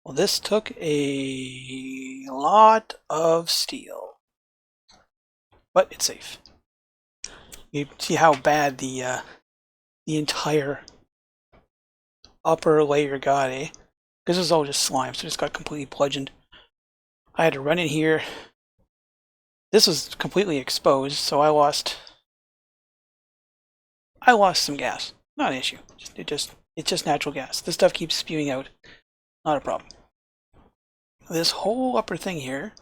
Well, this took a lot of steel, but it's safe. You see how bad the entire upper layer got, eh? Because this is all just slime, so it just got completely bludgeoned. I had to run in here. This was completely exposed, so I lost some gas. Not an issue. It's just natural gas. This stuff keeps spewing out. Not a problem. This whole upper thing here,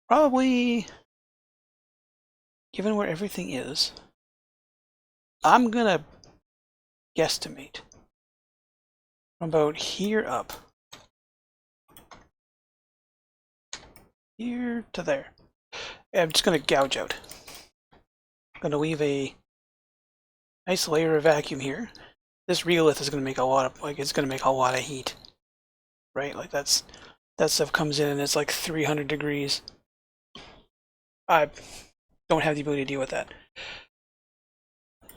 probably, given where everything is, I'm gonna guesstimate from about here up. Here to there. I'm just gonna gouge out. I'm gonna leave a nice layer of vacuum here. This regolith is gonna make a lot of it's gonna make a lot of heat. Right? Like that stuff comes in and it's like 300 degrees. I don't have the ability to deal with that.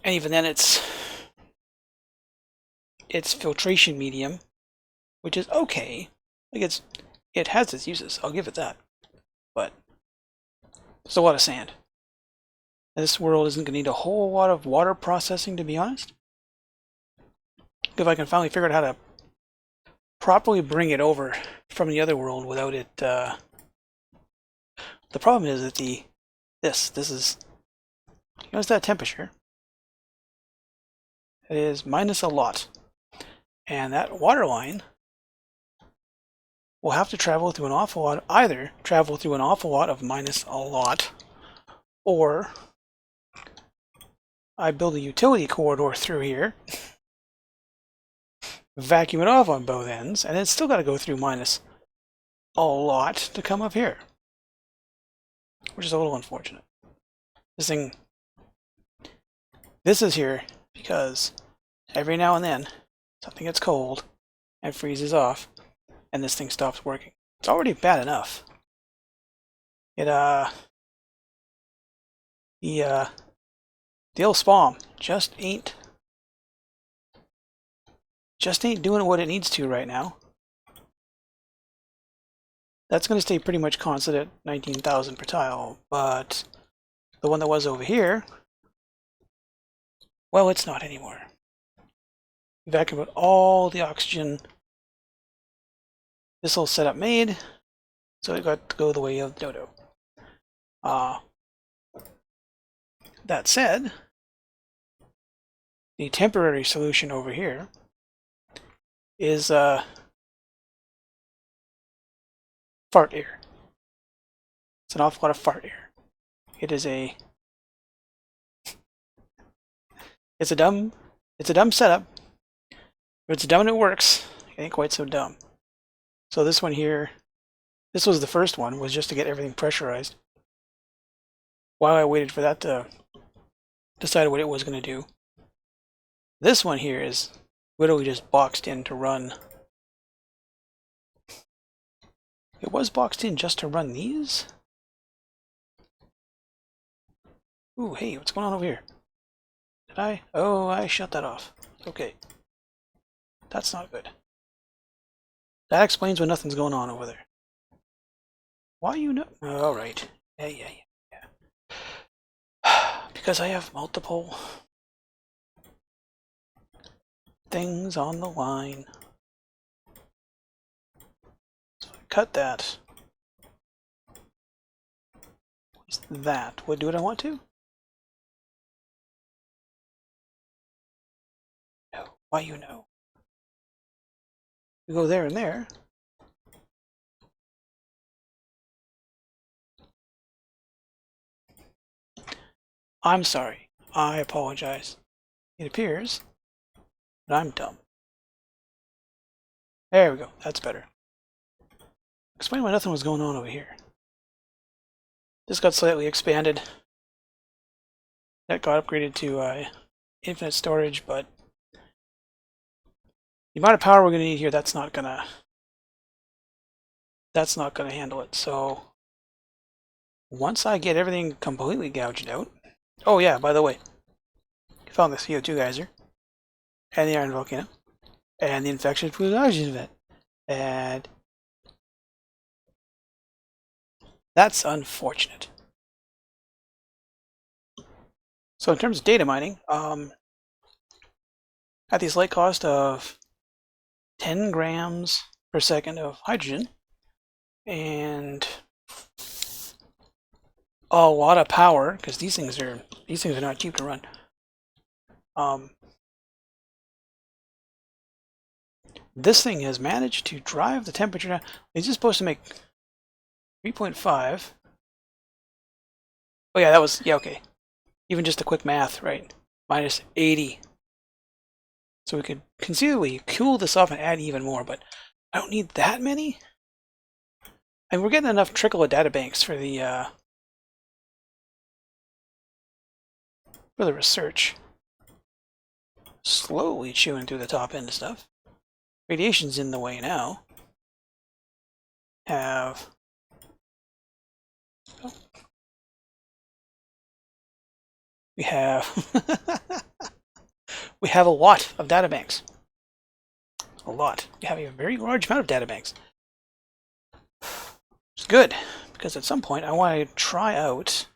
And even then it's filtration medium, which is okay. Like it has its uses, I'll give it that. But there's a lot of sand. This world isn't going to need a whole lot of water processing, to be honest. If I can finally figure out how to properly bring it over from the other world without it... The problem is that this is... Notice that temperature. It is minus a lot. And that water line will have to travel through an awful lot, either travel through an awful lot of minus a lot, or I build a utility corridor through here, vacuum it off on both ends, and it's still got to go through minus a lot to come up here, which is a little unfortunate. This is here because every now and then something gets cold and freezes off, and this thing stops working. It's already bad enough. The old spawn just ain't doing what it needs to right now. That's going to stay pretty much constant at 19,000 per tile, but the one that was over here, well, it's not anymore. Vacuum out all the oxygen. This whole setup made, so it got to go the way of Dodo. That said, the temporary solution over here is fart air. It's an awful lot of fart air. It's a dumb setup, but it's dumb and it works. It ain't quite so dumb. So this one here, this was the first one, was just to get everything pressurized. While I waited for that to decide what it was going to do. This one here is literally just boxed in to run. It was boxed in just to run these? Ooh, hey, what's going on over here? Did I? Oh, I shut that off. Okay. That's not good. That explains why nothing's going on over there. Why you know? Alright. Yeah. Because I have multiple things on the line. So I cut that. What's that? Would do what I want to? No. Why you know? You go there and there. I'm sorry. I apologize. It appears that I'm dumb. There we go. That's better. Explain why nothing was going on over here. This got slightly expanded. That got upgraded to infinite storage, but the amount of power we're going to need here, that's not gonna handle it. So once I get everything completely gouged out. Oh yeah, by the way, I found the CO2 geyser, and the iron volcano, and the infection fluid oxygen vent. And that's unfortunate. So in terms of data mining, at the slight cost of 10 grams per second of hydrogen and a lot of power, because these things are not cheap to run. This thing has managed to drive the temperature down. It's just supposed to make 3.5. Oh yeah, that was, yeah, okay. Even just a quick math, right? Minus 80. So we could conceivably cool this off and add even more, but I don't need that many. And we're getting enough trickle of data banks for the research. Slowly chewing through the top end of stuff. Radiation's in the way now. We have we have a lot of data banks. A lot. We have a very large amount of data banks. It's good, because at some point I want to try out...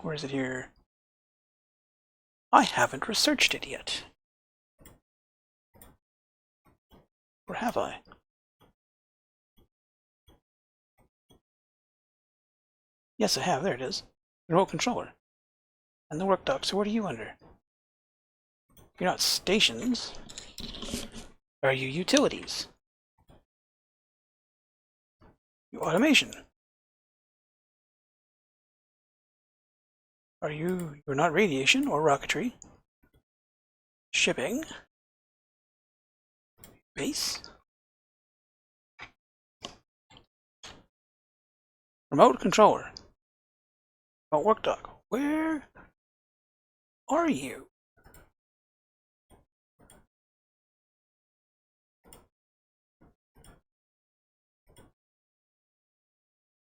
Where is it here? I haven't researched it yet. Or have I? Yes, I have. There it is. Remote controller. And the work dock. So what are you under? You're not stations. Are you utilities? You automation. You're not radiation or rocketry. Shipping. Base. Remote controller. Remote work dock. Where are you?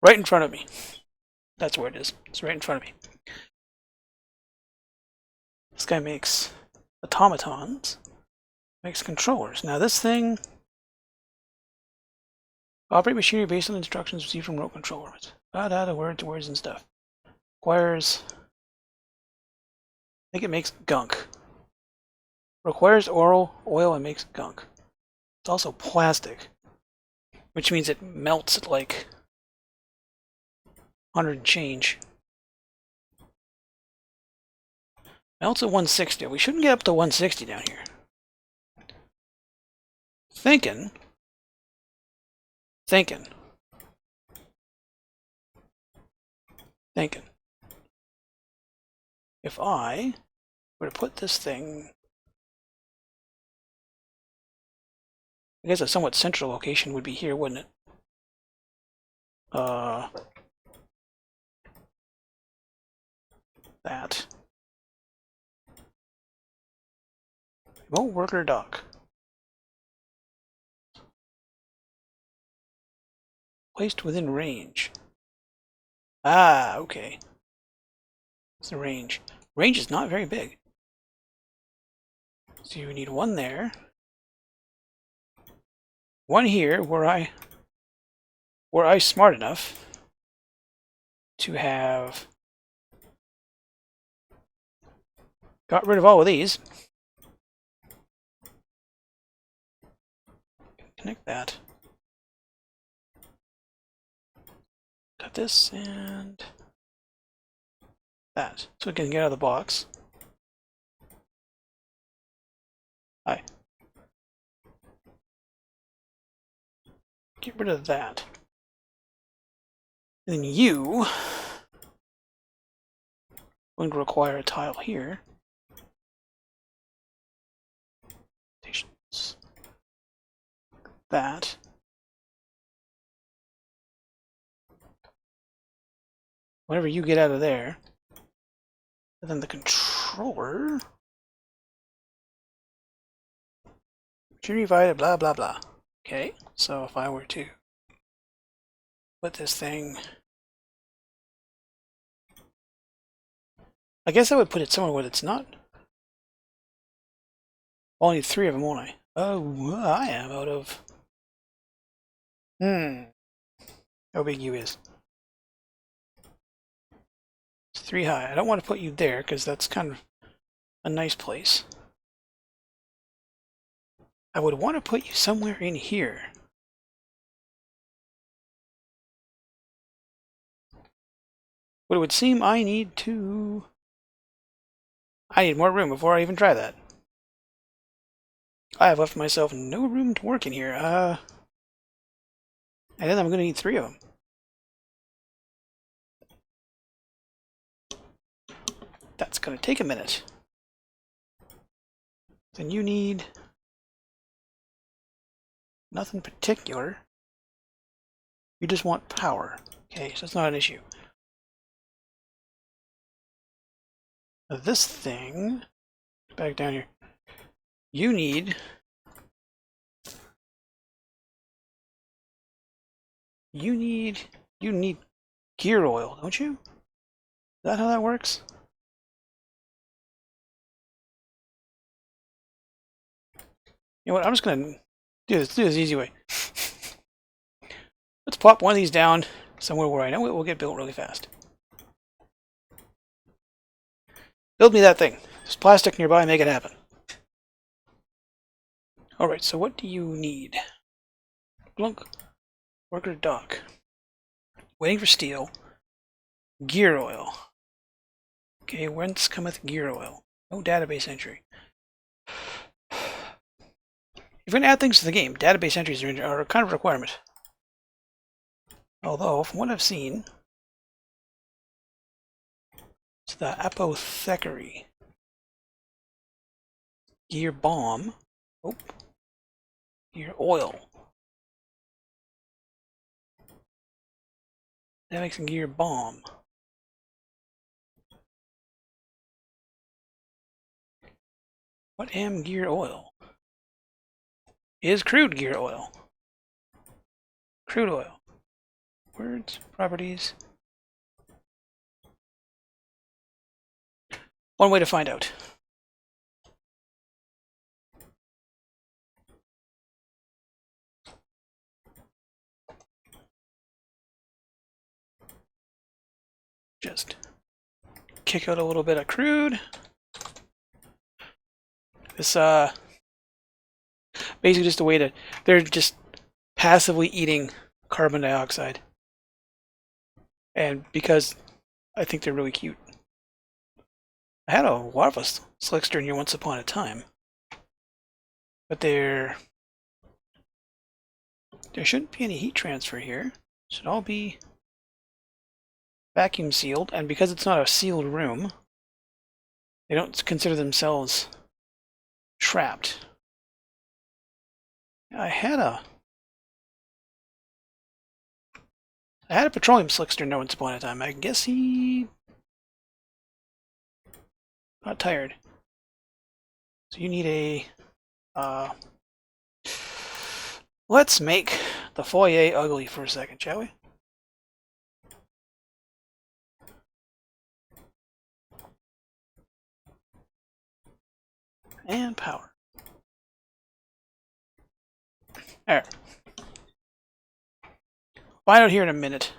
Right in front of me. That's where it is. It's right in front of me. This guy makes automatons. Makes controllers. Now this thing... Operate machinery based on instructions received from remote controllers. Words and stuff. Requires... I think it makes gunk. Requires oil and makes gunk. It's also plastic. Which means it melts at like 100 and change. Melts at 160. We shouldn't get up to 160 down here. Thinking. If I were to put this thing... I guess a somewhat central location would be here, wouldn't it? That. Remote worker dock. Placed within range. Ah, okay. What's the range? Range is not very big. So you need one there. One here where I smart enough to have got rid of all of these. Connect that. Got this and that. So we can get out of the box. Hi. Get rid of that. And then you going to require a tile here. Stations. That. Whenever you get out of there, and then the controller. Machinery via blah blah blah. Okay, so if I were to put this thing, I guess I would put it somewhere where it's not. I'll need 3 of them, won't I? Oh, I am out of... How big you is? It's 3 high. I don't want to put you there, because that's kind of a nice place. I would want to put you somewhere in here. But it would seem I need more room before I even try that. I have left myself no room to work in here. And then I'm going to need 3 of them. That's going to take a minute. Then you need nothing particular. You just want power. Okay, so it's not an issue. Now this thing, back down here, you need gear oil, don't you? Is that how that works? You know what, I'm just gonna do this the easy way. Let's plop one of these down somewhere where I know it will get built really fast. Build me that thing. There's plastic nearby, make it happen. Alright, so what do you need? Blunk. Worker dock. Waiting for steel. Gear oil. Okay, whence cometh gear oil? No database entry. If you're going to add things to the game, database entries are a kind of requirement. Although, from what I've seen, it's the apothecary. Gear bomb. Oh. Gear oil. That makes a gear bomb. What am gear oil? Is crude gear oil. Crude oil. Words, properties. One way to find out. Just kick out a little bit of crude. This basically just a way to, they're just passively eating carbon dioxide. And because I think they're really cute. I had a larva slickster in here once upon a time. But there shouldn't be any heat transfer here. It should all be vacuum sealed, and because it's not a sealed room, they don't consider themselves trapped. I had a petroleum slickster once upon a time. I guess he got tired. So you need a let's make the foyer ugly for a second, shall we? And power. Alright. Find out here in a minute.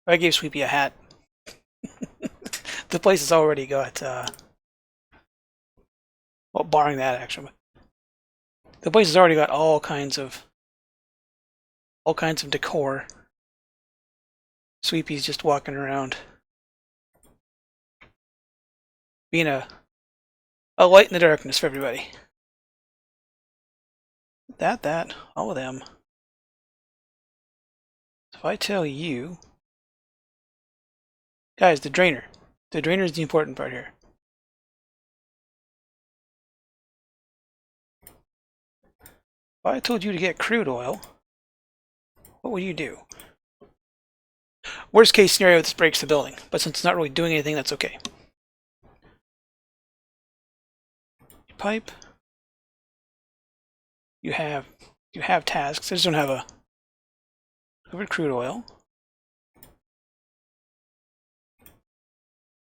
I gave Sweepy a hat. The place has already got, well, barring that actually. The place has already got all kinds of decor. Sweepy's just walking around, being a light in the darkness for everybody. All of them. If I tell you, guys, the drainer is the important part here. If I told you to get crude oil, what would you do? Worst case scenario, this breaks the building, but since it's not really doing anything, that's okay. Pipe. You have tasks. I just don't have a covered crude oil.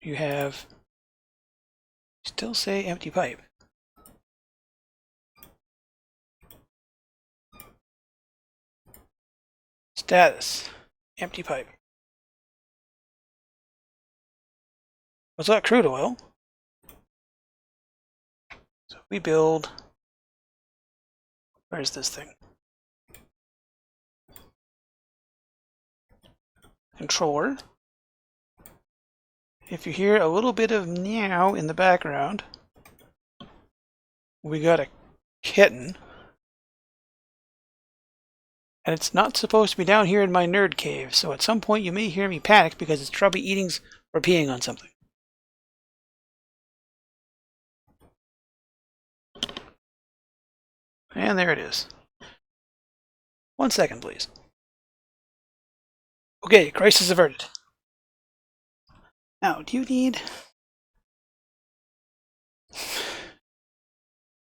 You have still say empty pipe. Status. Empty pipe. What's that? Crude oil. So we build... Where's this thing? Controller. If you hear a little bit of meow in the background, we got a kitten. And it's not supposed to be down here in my nerd cave, so at some point you may hear me panic because it's probably eating or peeing on something. And there it is. 1 second, please. Okay, crisis averted. Now, do you need...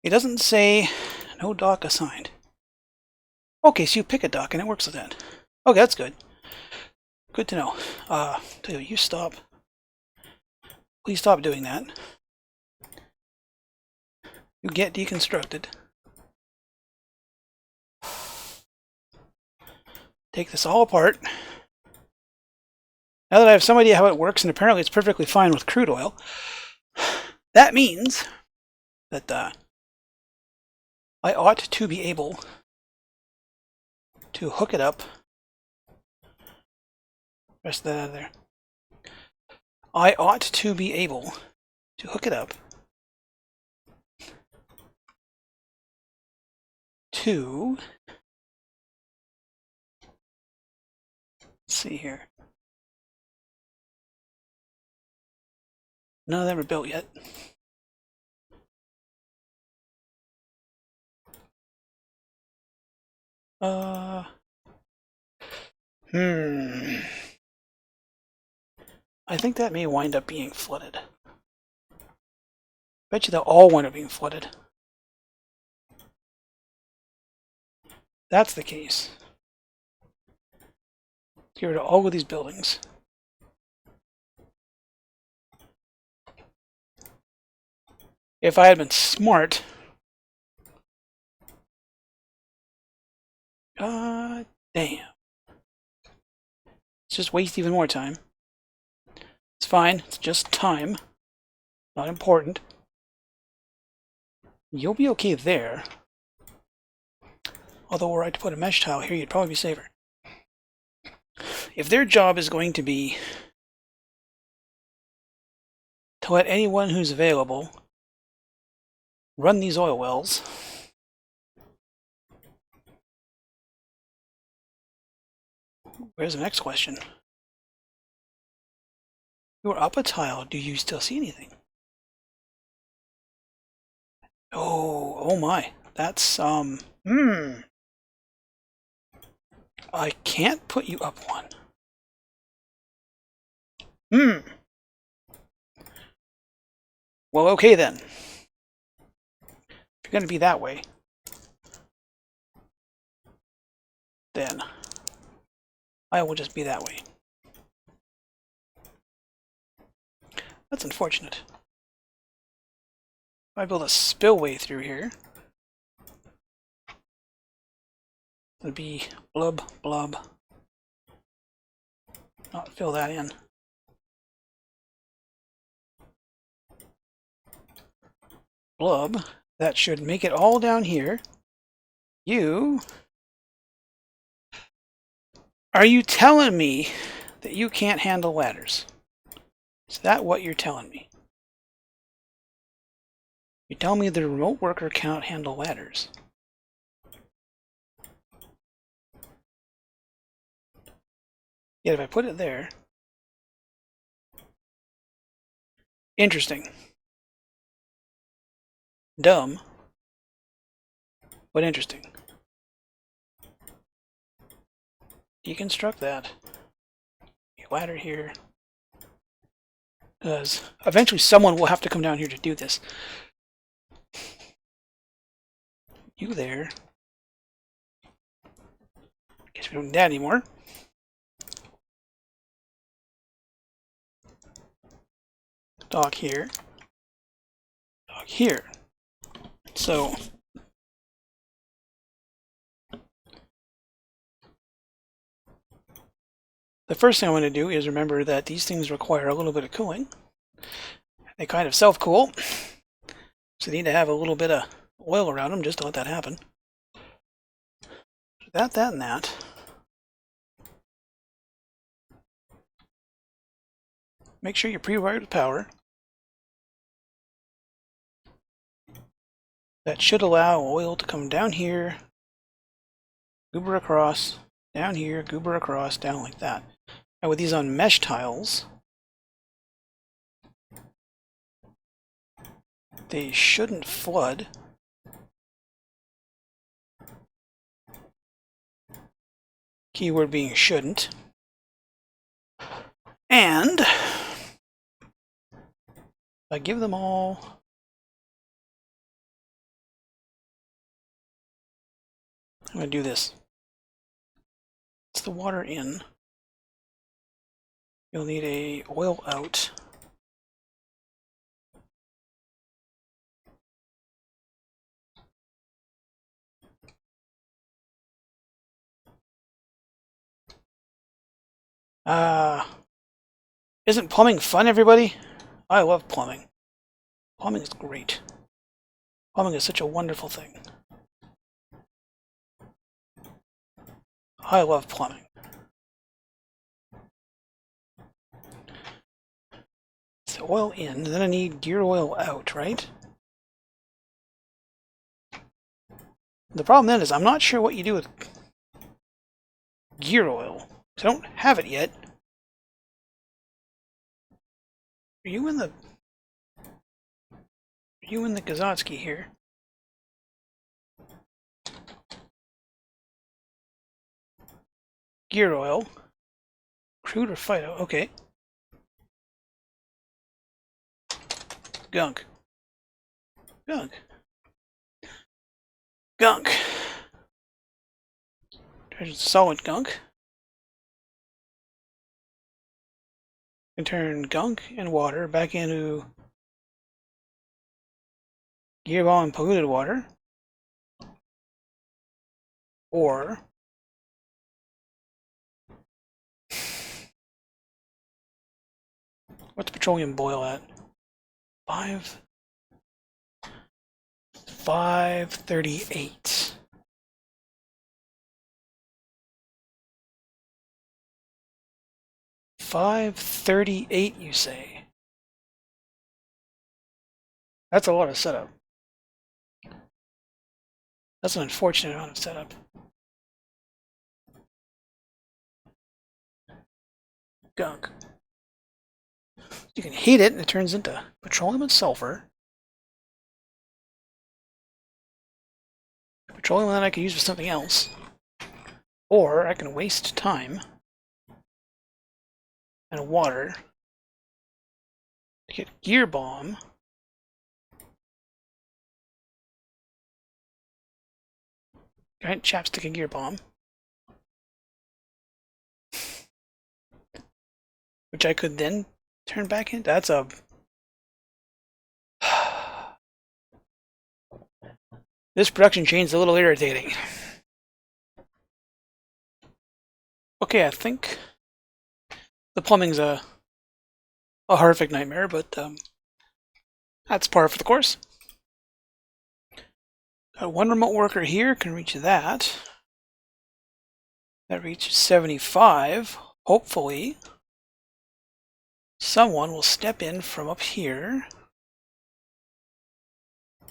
It doesn't say no dock assigned. Okay, so you pick a dock and it works with that. Okay, that's good. Good to know. Tell you stop. Please stop doing that. You get deconstructed. Take this all apart. Now that I have some idea how it works, and apparently it's perfectly fine with crude oil, that means that I ought to be able to hook it up. Rest that out of there. I ought to be able to hook it up to... Let's see here. None of them are built yet. I think that may wind up being flooded. Bet you they'll all wind up being flooded. That's the case. Get rid of all of these buildings. If I had been smart... God damn. Let's just waste even more time. It's fine. It's just time. Not important. You'll be okay there. Although were I to put a mesh tile here, you'd probably be safer. If their job is going to be to let anyone who's available run these oil wells, where's the next question? You're up a tile. Do you still see anything? Oh my. That's, I can't put you up one. Well, okay then. If you're going to be that way, then I will just be that way. That's unfortunate. If I build a spillway through here, it'd be blub, blub. Not fill that in. Blub. That should make it all down here. Are you telling me that you can't handle ladders? Is that what you're telling me? You're telling me the remote worker cannot handle ladders? Yet if I put it there... Interesting. Dumb. But interesting. Deconstruct that. A ladder here. Because eventually someone will have to come down here to do this. You there. Guess we don't need that anymore. Dog here. Dog here. So... the first thing I want to do is remember that these things require a little bit of cooling. They kind of self-cool, so they need to have a little bit of oil around them just to let that happen. That, and that. Make sure you're pre-wired with power. That should allow oil to come down here, goober across, down here, goober across, down like that. Now with these on mesh tiles, they shouldn't flood. Keyword being shouldn't. And I give them all I'm going to do this. It's the water in. You'll need a oil out. Isn't plumbing fun, everybody? I love plumbing. Plumbing is great. Plumbing is such a wonderful thing. I love plumbing. So oil in, then I need gear oil out, right? The problem then is I'm not sure what you do with gear oil. I don't have it yet. Are you in the Kazatsky here? Gear oil. Crude or phyto? Okay. Gunk. Gunk. Gunk. There's solid gunk. You can turn gunk and water back into gear ball and polluted water. Or what's petroleum boil at? 538. $538, you say? That's a lot of setup. That's an unfortunate amount of setup. Gunk. You can heat it and it turns into petroleum and sulfur. Petroleum that I could use for something else. Or I can waste time and water to get gear bomb. Giant chapstick and gear bomb. Which I could then turn back in. That's a... This production chain is a little irritating. Okay, I think the plumbing's a horrific nightmare, but that's par for the course. Got one remote worker here, can reach that. That reaches 75. Hopefully, someone will step in from up here.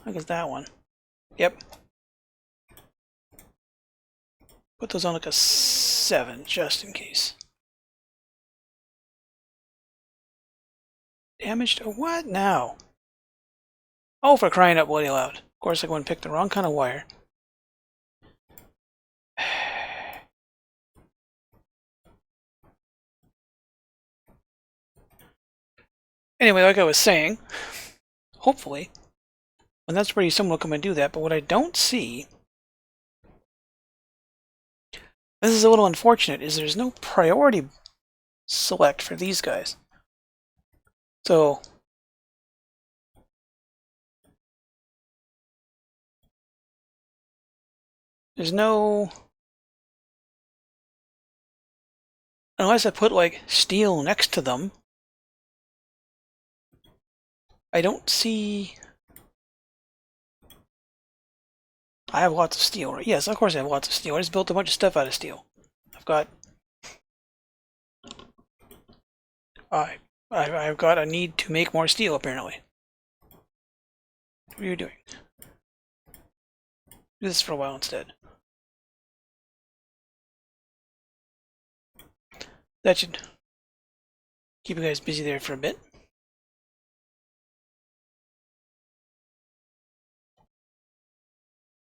Look at that one. Yep. Put those on like a 7, just in case. Damaged? What now? Oh, for crying out bloody loud. Of course, I go and pick the wrong kind of wire. Anyway, like I was saying, hopefully, when that's ready, someone will come and do that. But what I don't see, this is a little unfortunate, is there's no priority select for these guys. So, there's no Unless I put, like, steel next to them. I don't see... I have lots of steel, right? Yes, of course I have lots of steel. I just built a bunch of stuff out of steel. I've got... I've got a need to make more steel, apparently. What are you doing? Do this for a while instead. That should keep you guys busy there for a bit.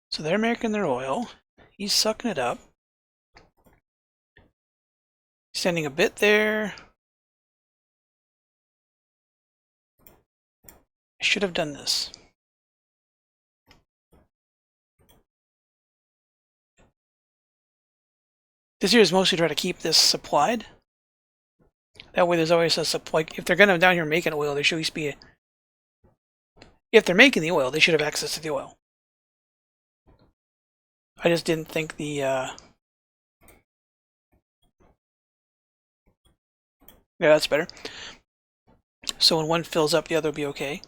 So they're making their oil. He's sucking it up. Sending a bit there. I should have done this. This here is mostly try to keep this supplied. That way there's always a supply. If they're going to down here making oil, there should at least be a... If they're making the oil, they should have access to the oil. I just didn't think the... Yeah, that's better. So when one fills up, the other will be okay.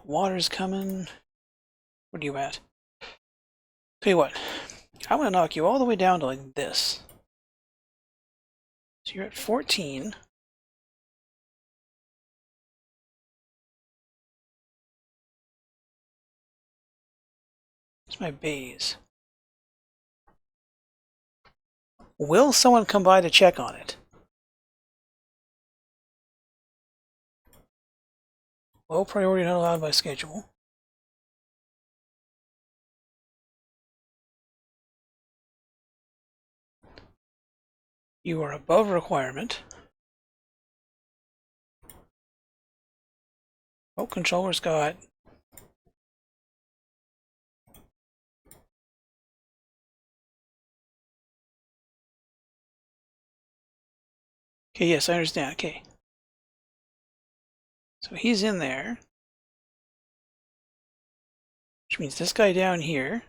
Water's coming. What are you at? Tell you what. I'm going to knock you all the way down to like this. So you're at 14. It's my bays. Will someone come by to check on it? Low priority not allowed by schedule. You are above requirement. Oh, controller's got... Okay, yes, I understand. Okay. So he's in there. Which means this guy down here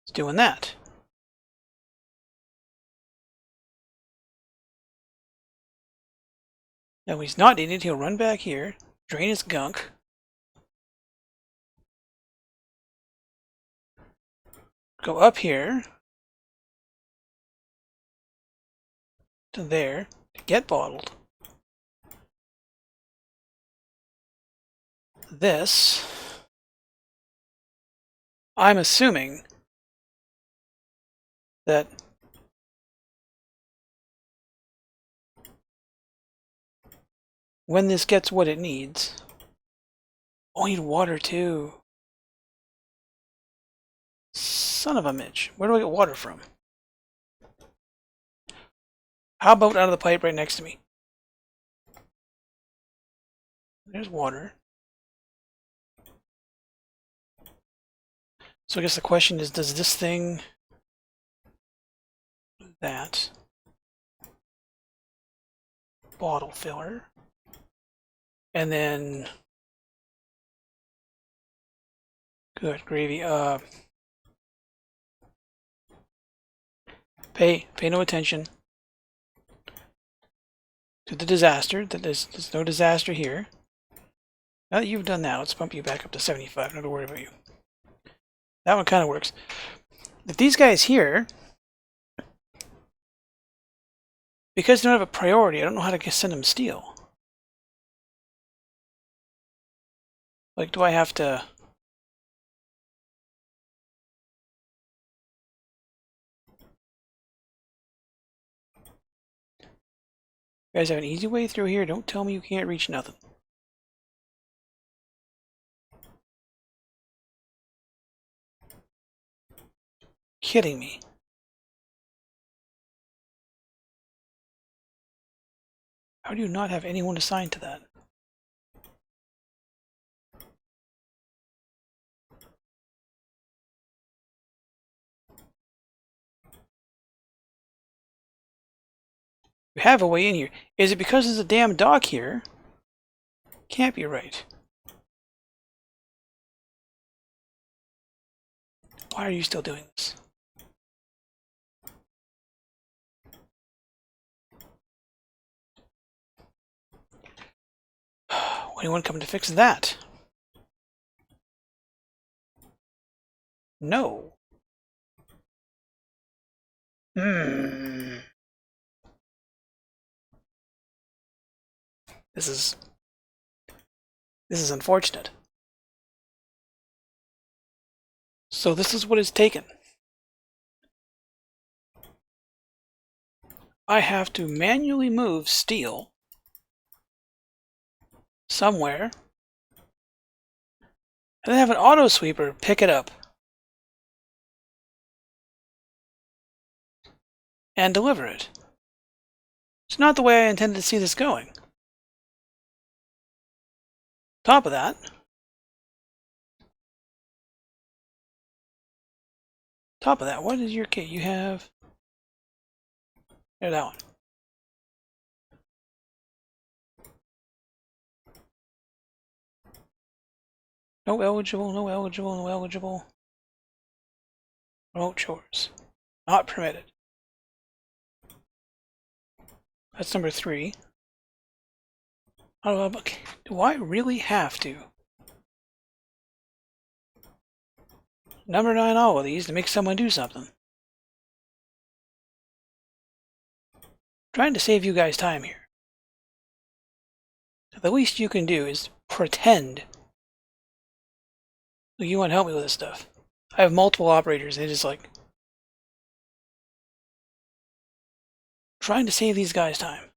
is doing that. Now when he's not needed, he'll run back here, drain his gunk. Go up here to there to get bottled. This, I'm assuming that when this gets what it needs, oh, I need water too. Son of a Mitch, where do I get water from? How about out of the pipe right next to me? There's water. So I guess the question is, does this thing do that? Bottle filler. And then good gravy. Pay no attention to the disaster. There's no disaster here. Now that you've done that, let's bump you back up to 75. Not to worry about you. That one kind of works. If these guys here, because they don't have a priority, I don't know how to send them steel. Like, do I have to... You guys have an easy way through here? Don't tell me you can't reach nothing. Kidding me. How do you not have anyone assigned to that? You have a way in here. Is it because there's a damn dock here? Can't be right. Why are you still doing this? Anyone coming to fix that? No. Hmm. This is unfortunate. So this is what is taken. I have to manually move steel somewhere and then have an auto sweeper pick it up and deliver it. It's not the way I intended to see this going. Top of that, what is your kit? You have... There's that one. No eligible, no eligible, no eligible. Remote chores. Not permitted. That's number 3. Okay. Do I really have to? Number 9 all of these to make someone do something. Trying to save you guys time here. The least you can do is pretend like you want to help me with this stuff. I have multiple operators, and they just like trying to save these guys time.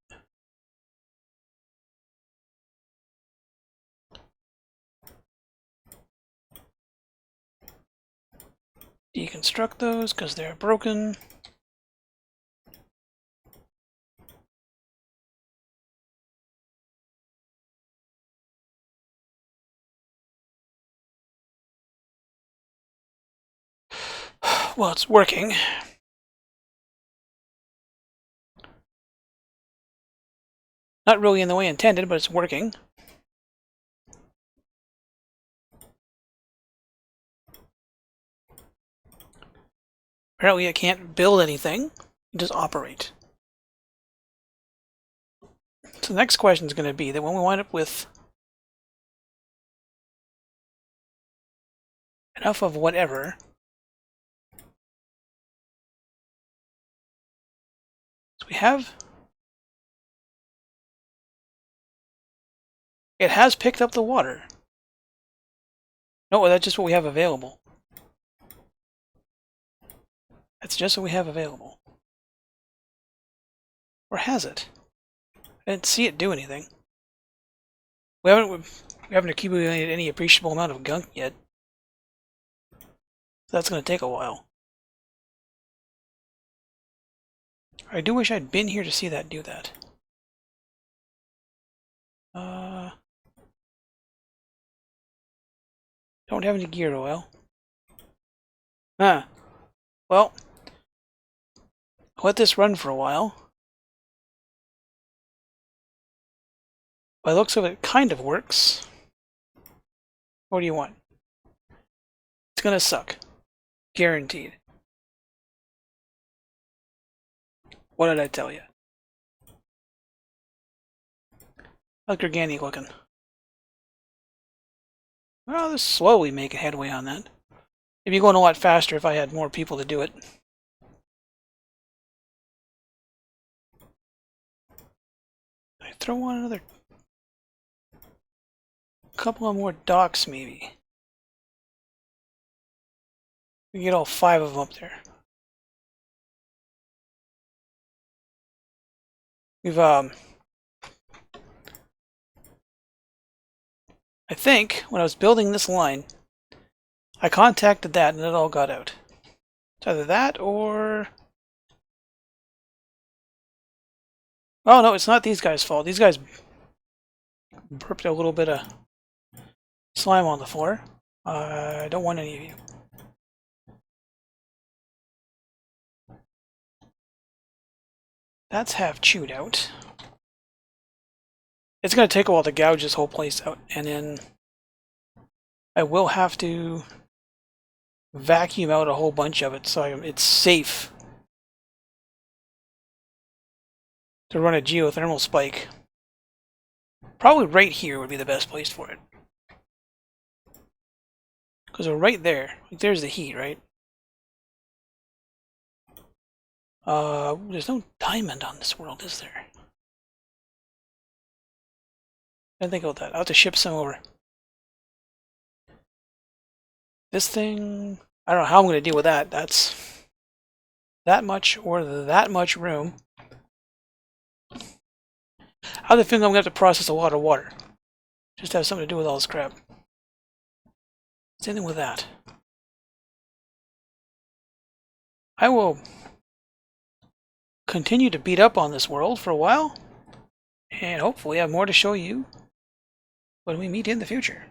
Deconstruct those because they're broken. Well, it's working. Not really in the way intended, but it's working. Apparently I can't build anything, just operate. So the next question is going to be that when we wind up with enough of whatever, so we have... It has picked up the water. No, that's just what we have available. That's just what we have available. Or has it? I didn't see it do anything. We haven't accumulated any appreciable amount of gunk yet. That's going to take a while. I do wish I'd been here to see that do that. Don't have any gear oil. Huh. Well, I'll let this run for a while. By the looks of it, it kind of works. What do you want? It's gonna suck. Guaranteed. What did I tell you? Like organic looking. Well, this slowly making headway on that. It'd be going a lot faster if I had more people to do it. I throw on another couple of more docks, maybe. We get all 5 of them up there. We've I think when I was building this line, I contacted that and it all got out. It's either that or... Oh no, it's not these guys' fault. These guys burped a little bit of slime on the floor. I don't want any of you. That's half chewed out. It's going to take a while to gouge this whole place out, and then I will have to vacuum out a whole bunch of it so it's safe to run a geothermal spike. Probably right here would be the best place for it. Because we're right there. Like, there's the heat, right? There's no diamond on this world, is there? I didn't think about that. I'll have to ship some over. This thing, I don't know how I'm going to deal with that. That's that much or that much room. I have the feeling I'm going to have to process a lot of water. Just to have something to do with all this crap. Same thing with that. I will continue to beat up on this world for a while. And hopefully have more to show you when we meet in the future.